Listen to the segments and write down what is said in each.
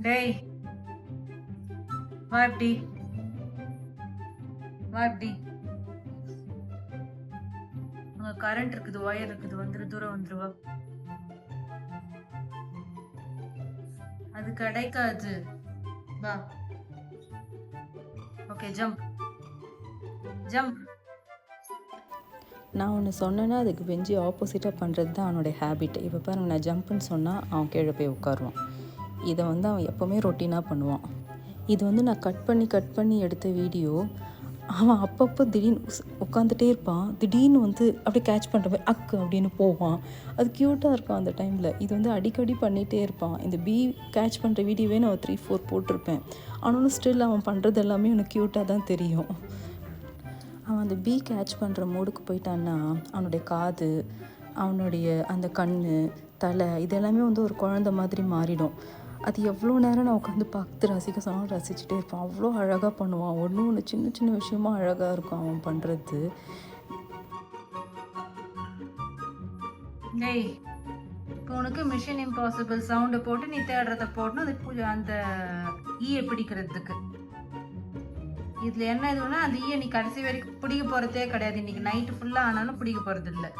டேய் வா இப்படி வா இப்படி. அங்க கரண்ட் இருக்குது, ஒயர் இருக்குது, வந்துரு தூரம் வந்துருவா. அது கிடைக்காது. வா. Okay jump jump. நான் ஒன்று சொன்னேன்னா அதுக்கு பெஞ்சி ஆப்போசிட்டாக பண்ணுறது தான் அவனுடைய ஹேபிட். இப்போ பாருங்க, நான் ஜம்ப்புன்னு சொன்னால் அவன் கீழே போய் உட்காருவான். இதை வந்து அவன் எப்போவுமே ரொட்டீனாக பண்ணுவான். இது வந்து நான் கட் பண்ணி எடுத்த வீடியோ. அவன் அப்பப்போ திடீர்னு உட்காந்துட்டே இருப்பான், திடீர்னு வந்து அப்படியே கேட்ச் பண்ணுற மாதிரி அக்கு அப்படின்னு போவான். அது க்யூட்டாக இருக்கும் அந்த டைமில். இது வந்து அடிக்கடி பண்ணிகிட்டே இருப்பான். இந்த பீ கேட்ச் பண்ணுற வீடியோவே நான் 3-4 போட்டிருப்பேன். ஆனாலும் ஸ்டில் அவன் பண்ணுறது எல்லாமே எனக்கு க்யூட்டாக தான் தெரியும். அவன் அந்த பீ கேட்ச் பண்ணுற மூடுக்கு போயிட்டான்னா அவனுடைய காது, அவனுடைய அந்த கண், தலை, இதெல்லாமே வந்து ஒரு குழந்தை மாதிரி மாறிடும். அது எவ்வளோ நேரம் நான் உட்காந்து பார்த்து ரசிக்க சொன்னாலும் ரசிச்சுட்டே இருப்பான். அவ்வளோ அழகாக பண்ணுவான். ஒன்று சின்ன சின்ன விஷயமா அழகாக இருக்கும் அவன் பண்ணுறது. டேய், இப்போ உனக்கு மிஷன் இம்பாசிபிள் சவுண்டை போட்டு நீ தேடுறத போடணும் அது அந்த ஈயை பிடிக்கிறதுக்கு. இதுல என்ன இதுன்னா அந்த ஈயை நீ கடைசி வரைக்கும் பிடிக்க போறதே கிடையாது. இன்னைக்கு நைட்டு ஃபுல்லா ஆனாலும் பிடிக்க போறது இல்லை.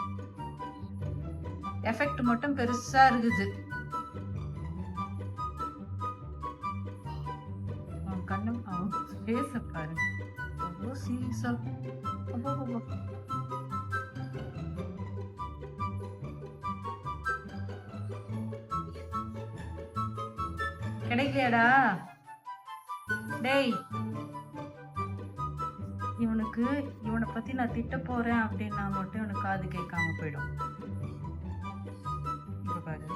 எஃபெக்ட் மட்டும் பெருசா இருக்குது. அவன் கண்ணு அவன் ஃபேஸ பாரு, அவ்வளோ சீரியஸா. கிடைக்கலையாடா? டேய், இவனை பத்தி நான் திட்ட போறேன் அப்படின்னா மட்டும் இவனுக்கு காது கேட்காம போயிடும். இப்ப பாரு,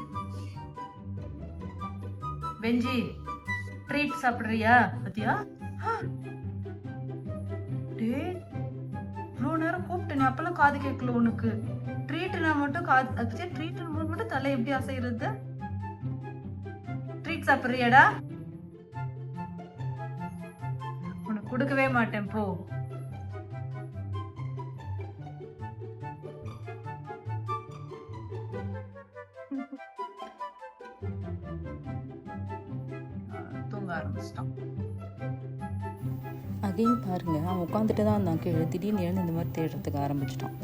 பெஞ்சி ட்ரீட் சாப்பிடுறியா பத்தியா? டேய், இவ்வளோ நேரம் கூப்பிட்டேன், அப்பெல்லாம் காது கேட்கல உனக்கு. ட்ரீட்னா மட்டும் காது, அது ட்ரீட் மட்டும் தலை எப்படி அசைறது? ட்ரீட் சாப்பிடுறியாடா? உனக்கு கொடுக்கவே மாட்டேன் போ. தூங்க ஆரம்பிச்சிட்டான். அகைன் பாருங்க, அவன் உட்காந்துட்டு தான் இருந்தான் கீழே. திடீர்னு எழுந்து இந்த மாதிரி தேடுறதுக்கு ஆரம்பிச்சிட்டான்.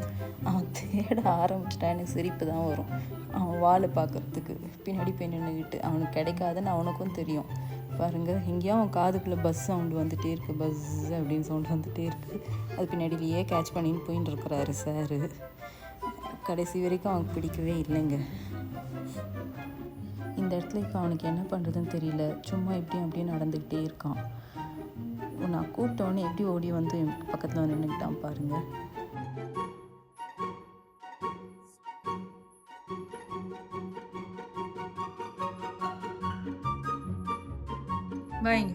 அவன் தேட ஆரம்பிச்சிட்டான். எனக்கு சிரிப்பு தான் வரும். அவன் வாழை பார்க்குறதுக்கு பின்னாடி போய் நின்றுக்கிட்டு அவனுக்கு கிடைக்காதுன்னு அவனுக்கும் தெரியும். பாருங்கள், எங்கேயும் அவன் காதுக்குள்ளே பஸ் சவுண்டு வந்துகிட்டே இருக்குது, பஸ் அப்படின்னு சவுண்டு வந்துகிட்டே இருக்குது. அது பின்னாடியிலேயே கேட்ச் பண்ணின்னு போயின்னு இருக்கிறாரு சார். கடைசி வரைக்கும் அவனுக்கு பிடிக்கவே இல்லைங்க. இந்த இடத்துல இப்போ அவனுக்கு என்ன பண்ணுறதுன்னு தெரியல. சும்மா இப்படியும் அப்படியே நடந்துக்கிட்டே இருக்கான். நான் கூப்பிட்டோன்னே எப்படி ஓடி வந்து பக்கத்தில் வந்து நின்றுக்கிட்டான் பாருங்கள். வைங்க.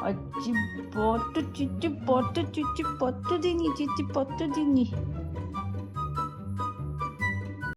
அச்சி பொட்டு சிச்சி பொட்டு சிச்சி பொட்டுது நீ சிச்சி பொட்டுது நீ.